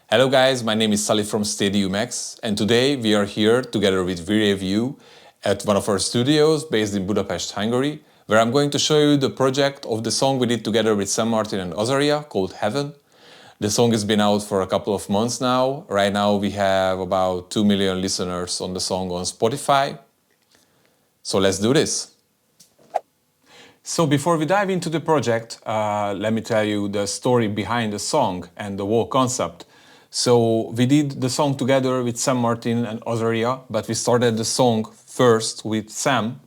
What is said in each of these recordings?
Hello guys, my name is Sully from Stadiumx, and today we are here together with We Rave You at one of our studios based in Budapest, Hungary, where I'm going to show you the project of the song we did together with Sam Martin Azahriah called Heaven. The song has been out for a couple of months now. Right now we have about 2 million listeners on the song on Spotify. So let's do this. So before we dive into the project, let me tell you the story behind the song and the whole concept. So we did the song together with Sam Martin and Azahriah, but we started the song first with Sam.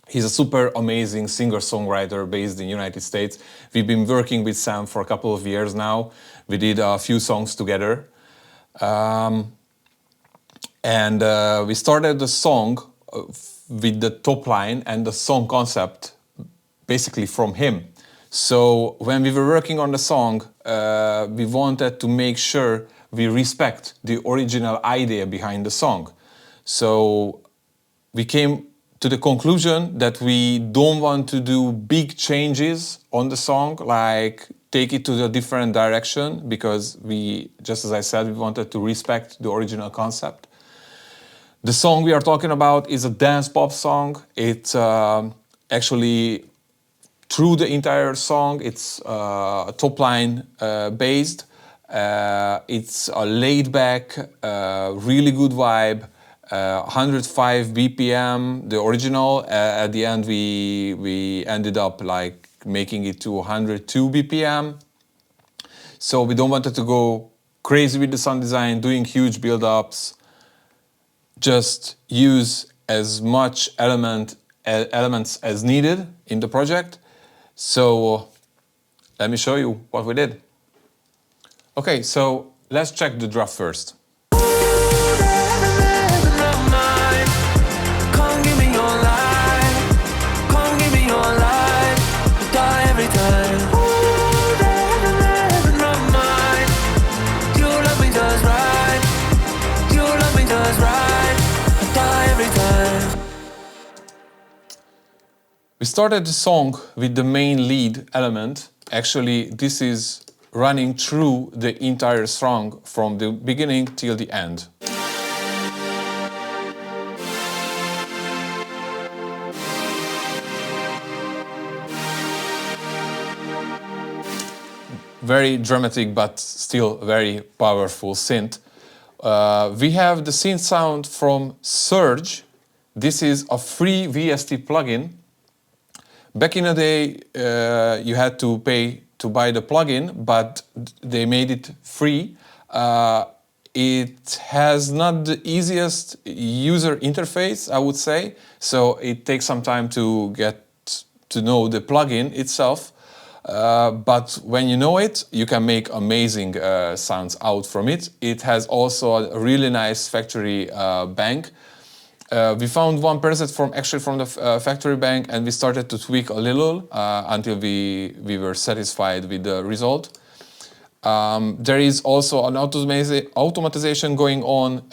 He's a super amazing singer-songwriter based in the United States. We've been working with Sam for a couple of years now. We did a few songs together. We started the song with the top line and the song concept basically from him. So when we were working on the song, we wanted to make sure we respect the original idea behind the song. So we came to the conclusion that we don't want to do big changes on the song, like take it to a different direction, because we, just as I said, we wanted to respect the original concept. The song we are talking about is a dance pop song. It's actually through the entire song, it's top line based. It's a laid back, really good vibe, 105 BPM, the original. At the end, we ended up like making it to 102 BPM. So we don't want it to go crazy with the sound design, doing huge build-ups. Just use as much elements as needed in the project. So let me show you what we did. Okay, so let's check the draft first. We started the song with the main lead element. Actually, this is running through the entire song from the beginning till the end. Very dramatic, but still very powerful synth. We have the synth sound from Surge. This is a free VST plugin. Back in the day, you had to pay to buy the plugin, but they made it free. It has not the easiest user interface, I would say, so it takes some time to get to know the plugin itself. But when you know it, you can make amazing sounds out from it. It has also a really nice factory bank. We found one preset from the factory bank, and we started to tweak a little until we were satisfied with the result. There is also an automatization going on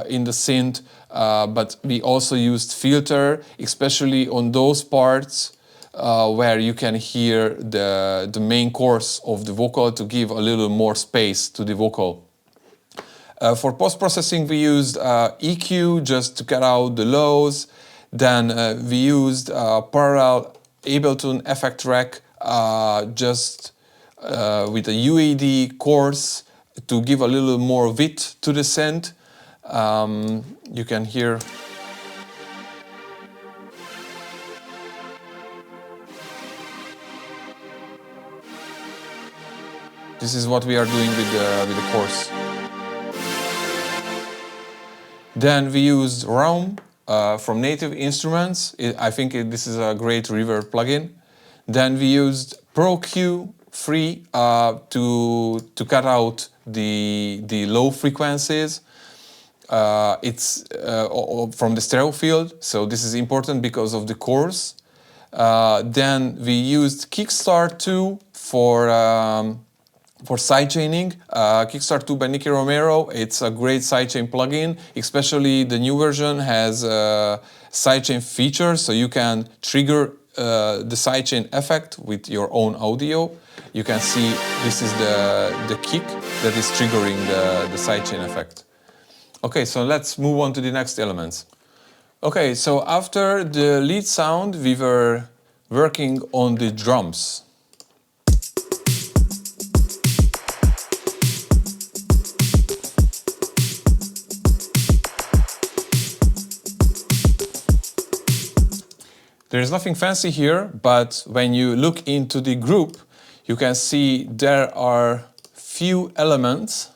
in the synth, but we also used filter, especially on those parts where you can hear the main chorus of the vocal, to give a little more space to the vocal. For post-processing, we used EQ just to cut out the lows. Then we used parallel Ableton effect rack just with a UAD chorus to give a little more width to the synth. You can hear. This is what we are doing with the chorus. Then we used Raum from Native Instruments. I think this is a great reverb plugin. Then we used Pro Q free to cut out the low frequencies. It's from the stereo field, so this is important because of the chorus. Then we used Kickstart 2 for sidechaining. Kickstart 2 by Nicky Romero. It's a great sidechain plugin, especially the new version has sidechain features, so you can trigger the sidechain effect with your own audio. You can see this is the kick that is triggering the sidechain effect. Okay, so let's move on to the next elements. Okay, so after the lead sound, we were working on the drums. There is nothing fancy here, but when you look into the group, you can see there are few elements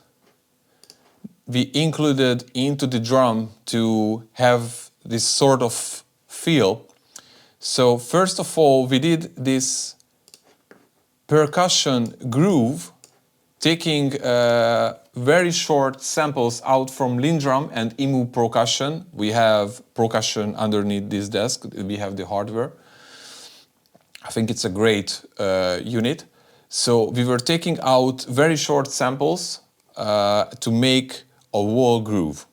we included into the drum to have this sort of feel. So first of all, we did this percussion groove, taking very short samples out from Lindrum and Emu percussion. We have percussion underneath this desk. We have the hardware. I think it's a great unit. So we were taking out very short samples to make a wall groove.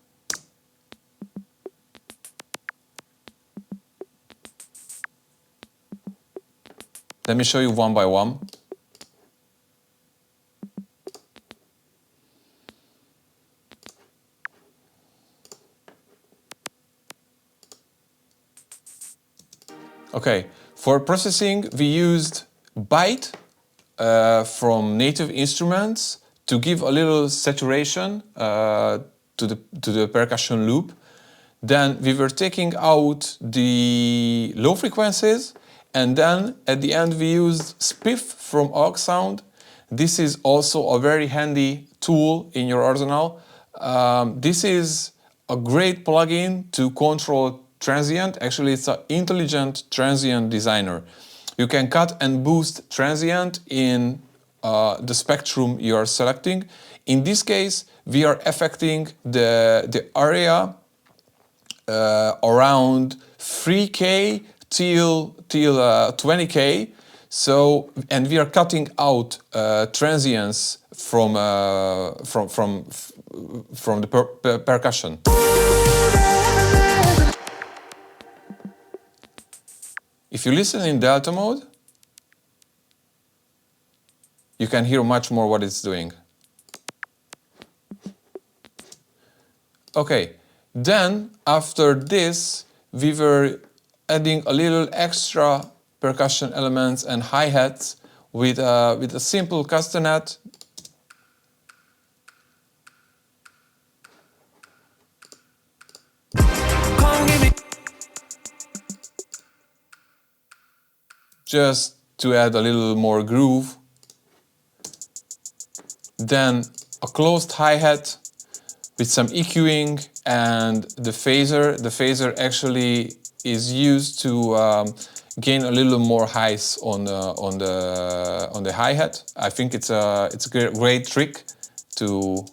Let me show you one by one. Okay, for processing we used byte from Native Instruments to give a little saturation to the percussion loop. Then we were taking out the low frequencies, and then at the end we used Spiff from Aux Sound. This is also a very handy tool in your arsenal. This is a great plugin to control transient. Actually, it's an intelligent transient designer. You can cut and boost transient in the spectrum you are selecting. In this case, we are affecting the area around 3K till 20K. So, and we are cutting out transients from the percussion. If you listen in delta mode, you can hear much more what it's doing. Okay, then after this, we were adding a little extra percussion elements and hi-hats with a simple castanet. Just to add a little more groove. Then a closed hi-hat with some EQing and the phaser. The phaser actually is used to gain a little more highs on the hi-hat. I think it's a great trick to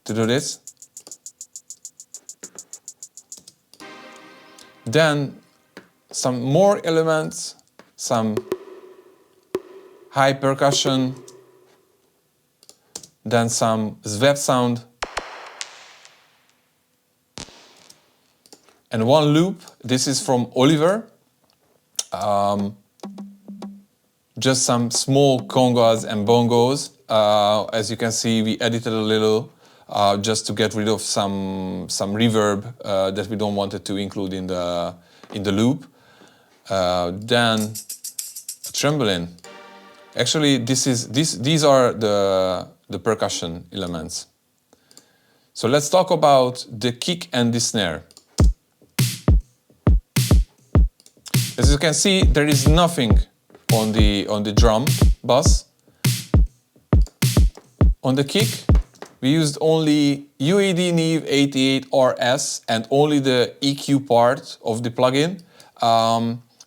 do this. Then some more elements, some high percussion, then some zwep sound, and one loop. This is from Oliver. Just some small congas and bongos. As you can see, we edited a little just to get rid of some reverb that we don't want it to include in the loop. Then a trembolin. Actually, these are the percussion elements. So let's talk about the kick and the snare. As you can see, there is nothing on the drum bass. On the kick, we used only UAD Neve 88 RS and only the EQ part of the plugin.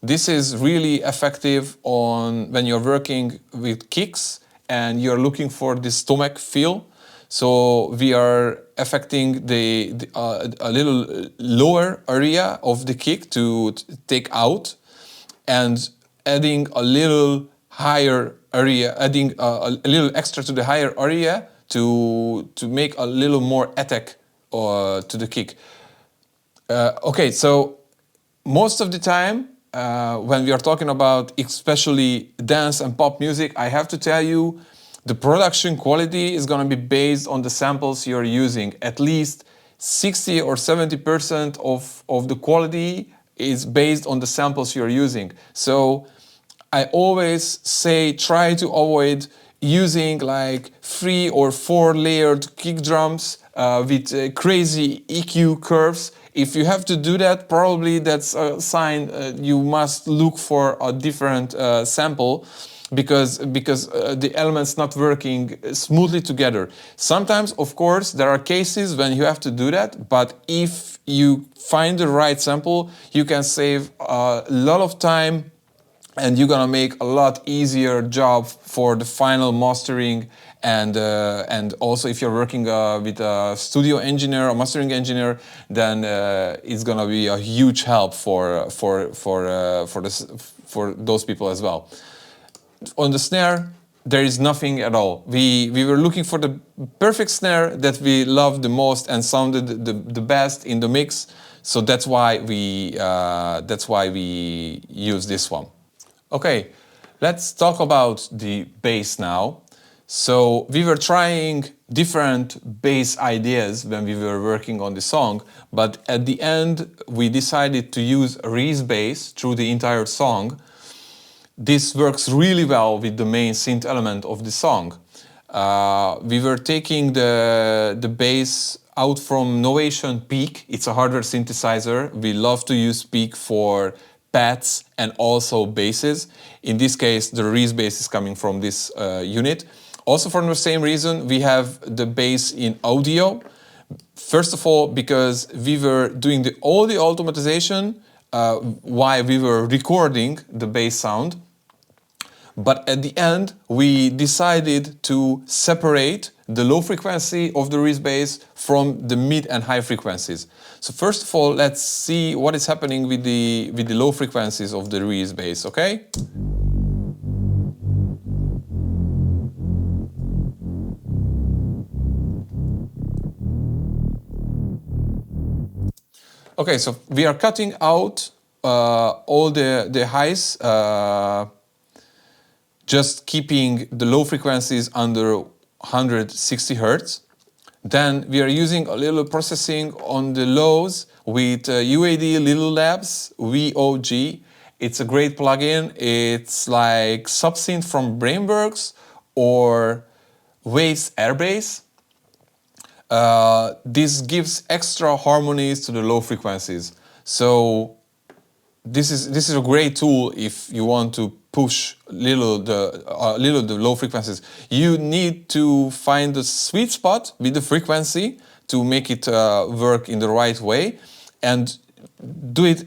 This is really effective when you're working with kicks and you're looking for the stomach feel. So we are affecting a little lower area of the kick to take out, and adding a little higher area, adding a little extra to the higher area to make a little more attack to the kick. Okay, so most of the time, when we are talking about especially dance and pop music, I have to tell you, the production quality is going to be based on the samples you're using. At least 60 or 70% of the quality is based on the samples you're using. So I always say try to avoid using like 3 or 4 layered kick drums with crazy EQ curves. If you have to do that, probably that's a sign you must look for a different sample, because the elements not working smoothly together. Sometimes, of course, there are cases when you have to do that, but if you find the right sample, you can save a lot of time and you're gonna make a lot easier job for the final mastering. And also if you're working with a studio engineer or mastering engineer, then it's gonna be a huge help for those people as well. On the snare, there is nothing at all. We were looking for the perfect snare that we loved the most and sounded the best in the mix. So that's why we use this one. Okay, let's talk about the bass now. So we were trying different bass ideas when we were working on the song, but at the end we decided to use Reese bass through the entire song. This works really well with the main synth element of the song. We were taking the bass out from Novation Peak. It's a hardware synthesizer. We love to use Peak for pads and also basses. In this case, the Reese bass is coming from this unit. Also for the same reason, we have the bass in audio. First of all, because we were doing all the automatization while we were recording the bass sound. But at the end, we decided to separate the low frequency of the Reese bass from the mid and high frequencies. So first of all, let's see what is happening with the low frequencies of the Reese bass, okay? Okay, so we are cutting out all the highs, just keeping the low frequencies under 160 Hertz. Then we are using a little processing on the lows with UAD Little Labs, VOG. It's a great plugin. It's like subsynth from Brainworks or Waves Airbase. This gives extra harmonies to the low frequencies. So this is a great tool if you want to push little the low frequencies. You need to find the sweet spot with the frequency to make it work in the right way, and do it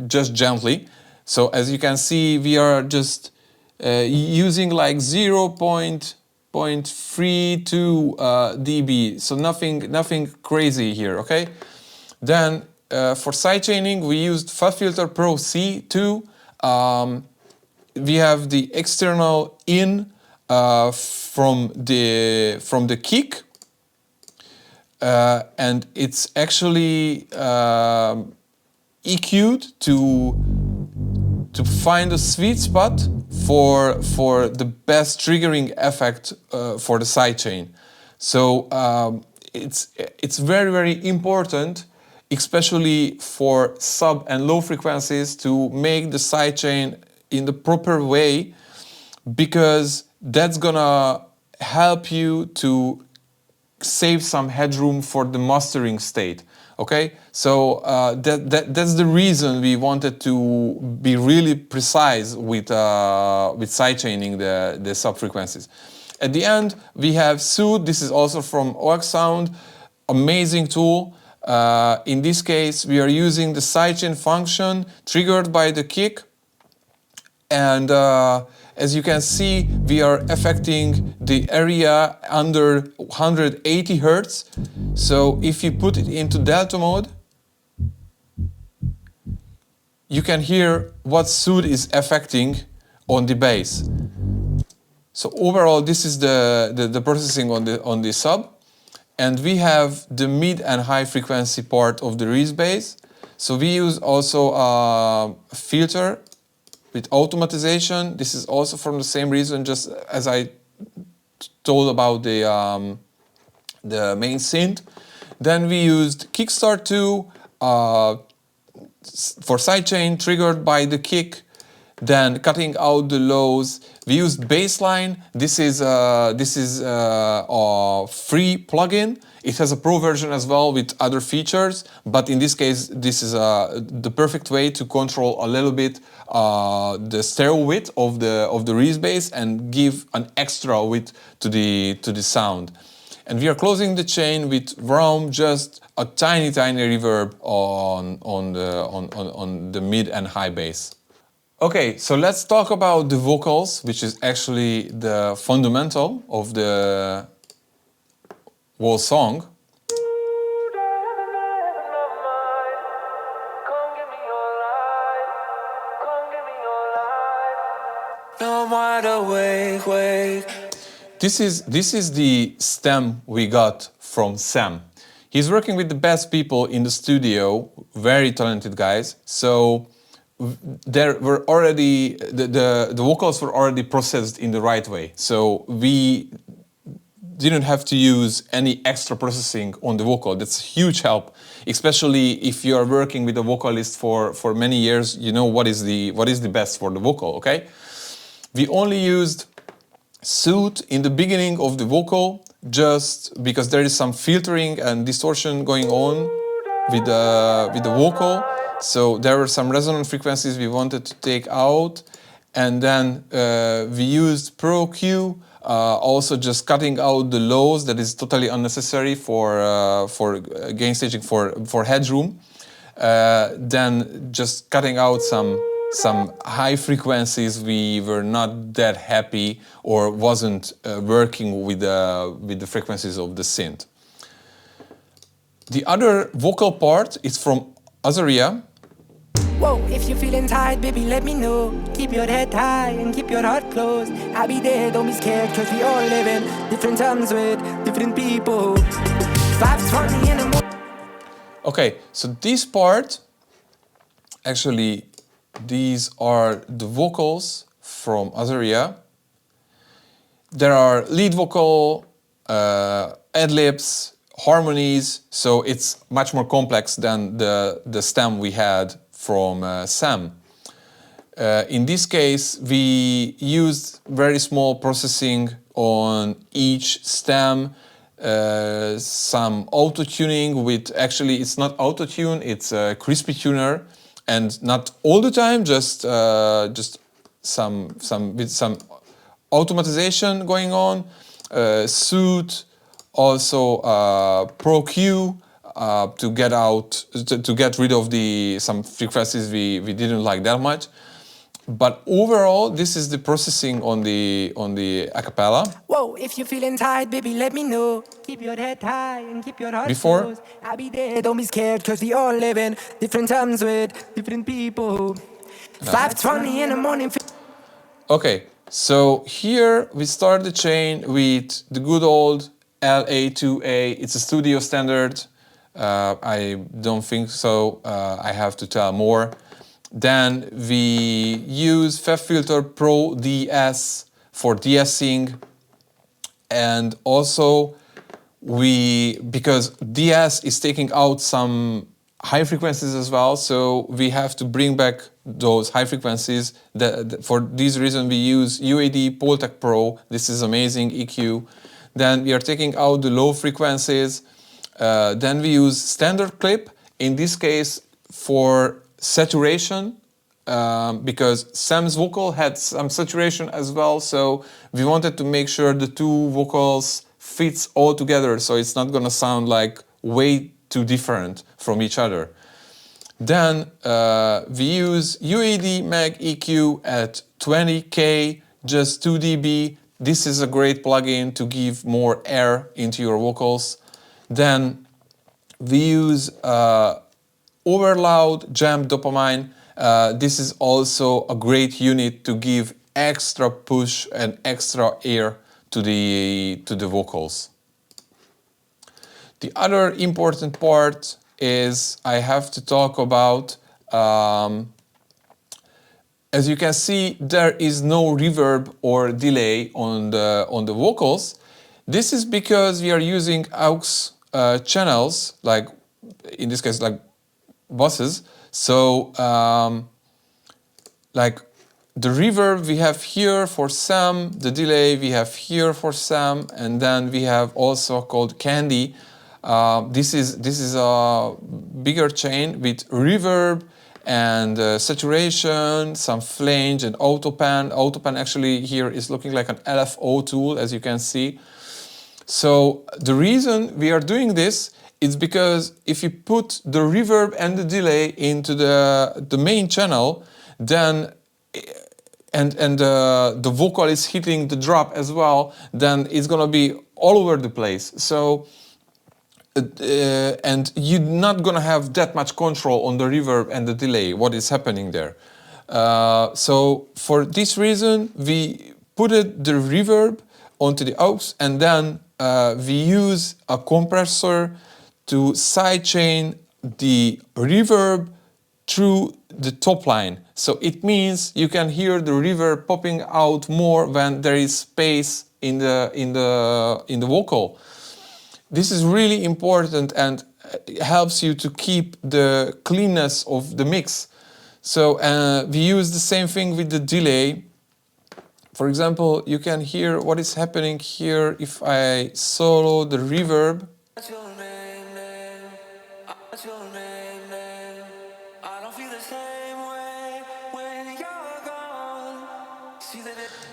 just gently. So as you can see, we are just using like 0.32 dB. So nothing crazy here. Okay. Then for sidechaining, we used Fabfilter Pro C2. We have the external in from the kick, and it's actually EQ'd to find a sweet spot for the best triggering effect for the sidechain. So it's very important, especially for sub and low frequencies, to make the sidechain in the proper way, because that's gonna help you to save some headroom for the mastering state. Okay, so that's the reason we wanted to be really precise with sidechaining the sub frequencies. At the end, we have Soothe. This is also from OX Sound, amazing tool. In this case, we are using the sidechain function triggered by the kick. And as you can see, we are affecting the area under 180 Hertz. So if you put it into delta mode, you can hear what Soothe is affecting on the bass. So overall, this is the processing on the sub. And we have the mid and high frequency part of the Reese bass. So we use also a filter with automatization. This is also from the same reason, just as I told about the main synth. Then we used Kickstart 2 for sidechain triggered by the kick. Then cutting out the lows. We used bassline. This is a free plugin. It has a pro version as well with other features, but in this case, this is the perfect way to control a little bit the stereo width of the Reese bass and give an extra width to the sound. And we are closing the chain with Raum, just a tiny reverb on the mid and high bass. Okay, so let's talk about the vocals, which is actually the fundamental of the whole song. This is the stem we got from Sam. He's working with the best people in the studio, very talented guys. So there were already the vocals were already processed in the right way. So we didn't have to use any extra processing on the vocal. That's a huge help, especially if you are working with a vocalist for many years. You know what is the best for the vocal. Okay, we only used soothe in the beginning of the vocal, just because there is some filtering and distortion going on with the vocal. So there were some resonant frequencies we wanted to take out, and then we used Pro Q, also just cutting out the lows. That is totally unnecessary for gain staging for headroom. Then just cutting out some high frequencies we were not that happy or wasn't working with the frequencies of the synth. The other vocal part is from Azahriah. Whoa, if you're feeling tired, baby, let me know. Keep your head high and keep your heart closed. I'll be there, don't be scared, cause we all live in different times with different people. 5:20 in the morning. Okay, so this part, actually, these are the vocals from Azahriah. There are lead vocal, ad-libs, harmonies, so it's much more complex than the stem we had from Sam. In this case, we used very small processing on each stem, some auto-tuning with, actually it's not auto-tune, it's a crispy tuner, and not all the time, just some with some automatization going on, soothe, also Pro Q, to get rid of some frequencies we didn't like that much. But overall, this is the processing on the acapella. Whoa, if you're feeling tired, baby, let me know. Keep your head high and keep your heart closed. I'll be there, don't be scared, cause we all live in different times with different people. 5:20 in the morning. Okay, so here we start the chain with the good old LA-2A. It's a studio standard. I don't think so. I have to tell more. Then we use Fabfilter Pro DS for de-essing, and also because DS is taking out some high frequencies as well, so we have to bring back those high frequencies. For this reason, we use UAD Poltec Pro. This is amazing EQ. Then we are taking out the low frequencies. Then we use standard clip, in this case for saturation, because Sam's vocal had some saturation as well, so we wanted to make sure the two vocals fits all together, so it's not gonna sound like way too different from each other. Then we use UAD Mag EQ at 20K, just 2 dB. This is a great plugin to give more air into your vocals. Then we use Overloud Jam Dopamine. This is also a great unit to give extra push and extra air to the vocals. The other important part is I have to talk about, as you can see, there is no reverb or delay on the vocals. This is because we are using aux channels, like in this case, like buses. So like the reverb we have here for Sam, the delay we have here for Sam, and then we have also called Candy. This is a bigger chain with reverb and saturation, some flange and autopan. Autopan actually here is looking like an LFO tool, as you can see. So the reason we are doing this is because if you put the reverb and the delay into the main channel, then and the vocal is hitting the drop as well, then it's gonna be all over the place. So and you're not gonna have that much control on the reverb and the delay, what is happening there. So for this reason, we put the reverb onto the aux, and then we use a compressor to sidechain the reverb through the top line. So it means you can hear the reverb popping out more when there is space in the vocal. This is really important and helps you to keep the cleanness of the mix. So we use the same thing with the delay. For example, you can hear what is happening here if I solo the reverb.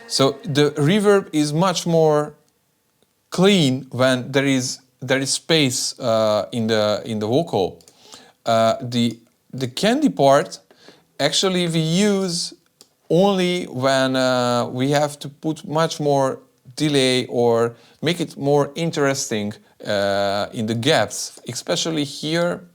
So the reverb is much more clean when there is space in the vocal. The candy part actually we use only when we have to put much more delay or make it more interesting in the gaps, especially here.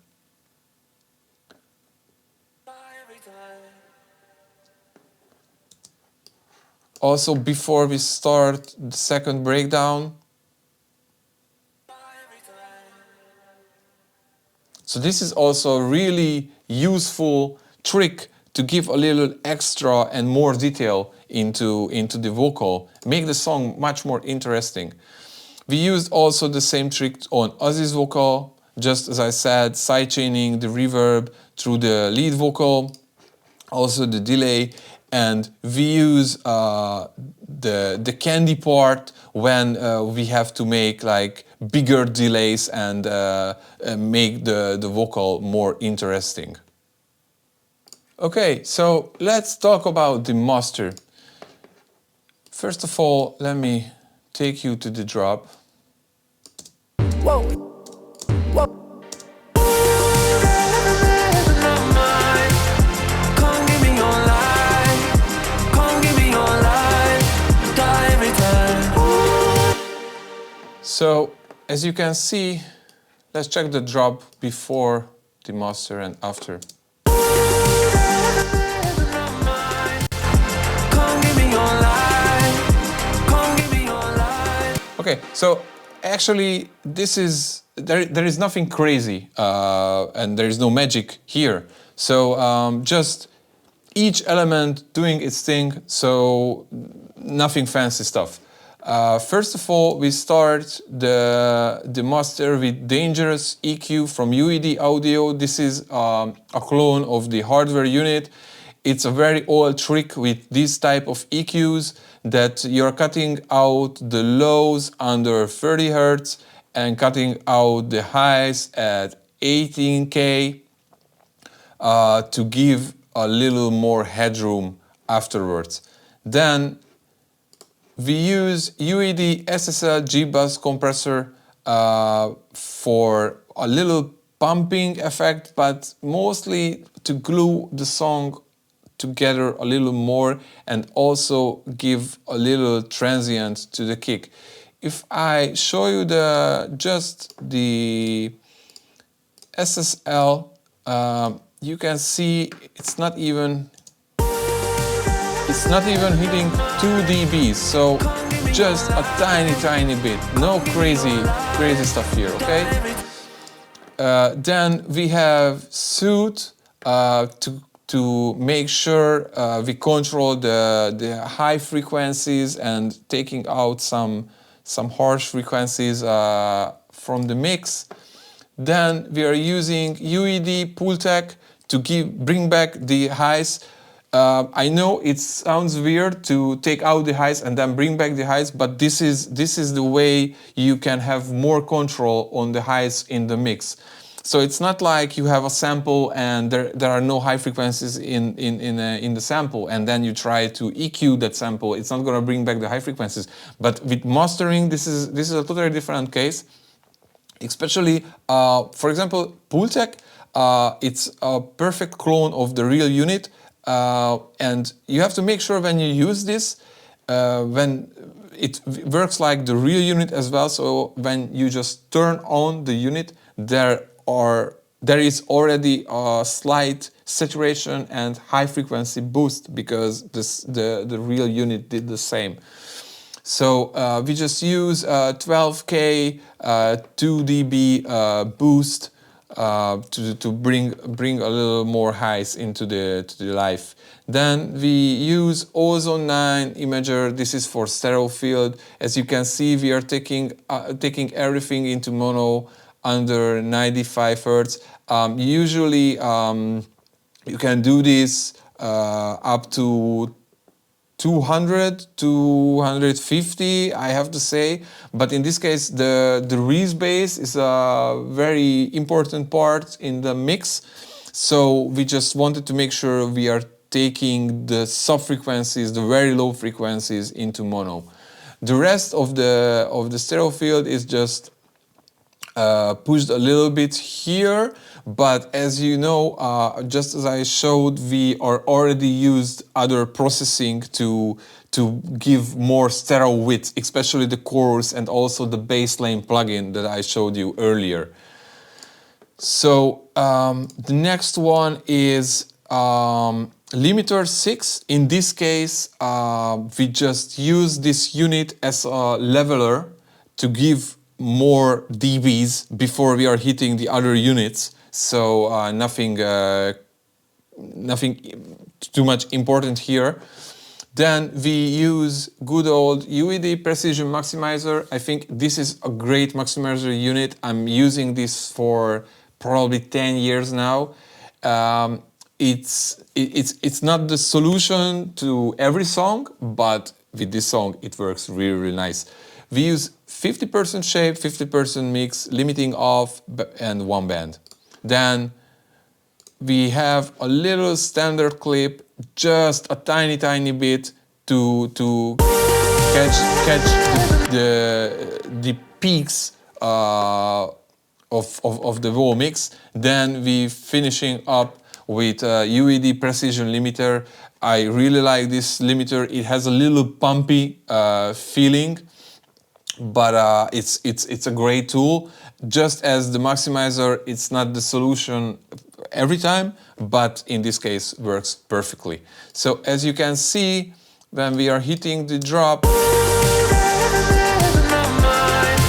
Also, before we start the second breakdown. So this is also a really useful trick to give a little extra and more detail into the vocal, make the song much more interesting. We used also the same trick on Ozzy's vocal, just as I said, sidechaining the reverb through the lead vocal, also the delay, and we use the candy part when we have to make like bigger delays and make the vocal more interesting. Okay, so let's talk about the master. First of all, let me take you to the drop. Whoa. Whoa. So, as you can see, let's check the drop before the master and after. Okay, so actually this is, there is nothing crazy and there is no magic here. So just each element doing its thing, so nothing fancy stuff. First of all, we start the master with Dangerous EQ from UAD Audio. This is a clone of the hardware unit. It's a very old trick with this type of EQs that you're cutting out the lows under 30 Hertz and cutting out the highs at 18K to give a little more headroom afterwards. Then we use UAD SSL G-Bus compressor for a little pumping effect, but mostly to glue the song together a little more and also give a little transient to the kick. If I show you just the SSL, you can see it's not even hitting 2 dB, so just a tiny bit, no crazy stuff here, okay? Then we have Soothe to make sure we control the high frequencies and taking out some harsh frequencies from the mix. Then we are using UAD Pultec to bring back the highs. I know it sounds weird to take out the highs and then bring back the highs, but this is the way you can have more control on the highs in the mix. So it's not like you have a sample and there are no high frequencies in the sample, and then you try to EQ that sample. It's not going to bring back the high frequencies. But with mastering, this is a totally different case. Especially, for example, Pultec, it's a perfect clone of the real unit, and you have to make sure when you use this, when it works like the real unit as well. So when you just turn on the unit, there is already a slight saturation and high frequency boost because the real unit did the same. So we just use 12K 2 dB boost to bring a little more highs into the live. Then we use Ozone 9 imager. This is for stereo field. As you can see, we are taking everything into mono under 95 Hertz. Usually you can do this up to 200, 250, I have to say. But in this case, the Reese bass is a very important part in the mix. So we just wanted to make sure we are taking the sub-frequencies, the very low frequencies into mono. The rest of the stereo field is just pushed a little bit here, but as you know, just as I showed, we are already used other processing to give more stereo width, especially the chorus and also the bass lane plugin that I showed you earlier. So the next one is limiter 6. In this case, we just use this unit as a leveler to give more dBs before we are hitting the other units. So nothing too much important here. Then we use good old UAD Precision Maximizer. I think this is a great maximizer unit. I'm using this for probably 10 years now. It's not the solution to every song, but with this song it works really, really nice. We use 50% shape, 50% mix, limiting off, and one band. Then we have a little standard clip, just a tiny bit to catch the peaks of the whole mix. Then we finishing up with UAD Precision Limiter. I really like this limiter. It has a little pumpy feeling, but it's a great tool. Just as the maximizer, it's not the solution every time, but in this case works perfectly. So as you can see, when we are hitting the drop,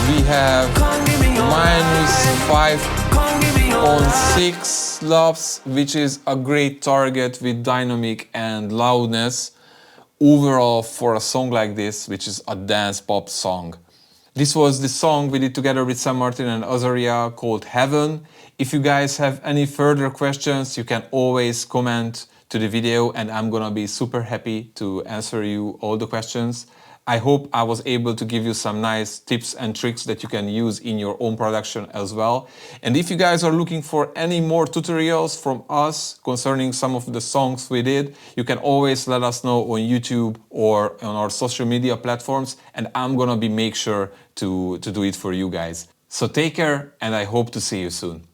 we have -5.6 lobs, which is a great target with dynamic and loudness overall for a song like this, which is a dance pop song. This was the song we did together with Sam Martin Azahriah called Heaven. If you guys have any further questions, you can always comment to the video and I'm gonna be super happy to answer you all the questions. I hope I was able to give you some nice tips and tricks that you can use in your own production as well. And if you guys are looking for any more tutorials from us concerning some of the songs we did, you can always let us know on YouTube or on our social media platforms, and I'm gonna make sure to do it for you guys. So take care, and I hope to see you soon.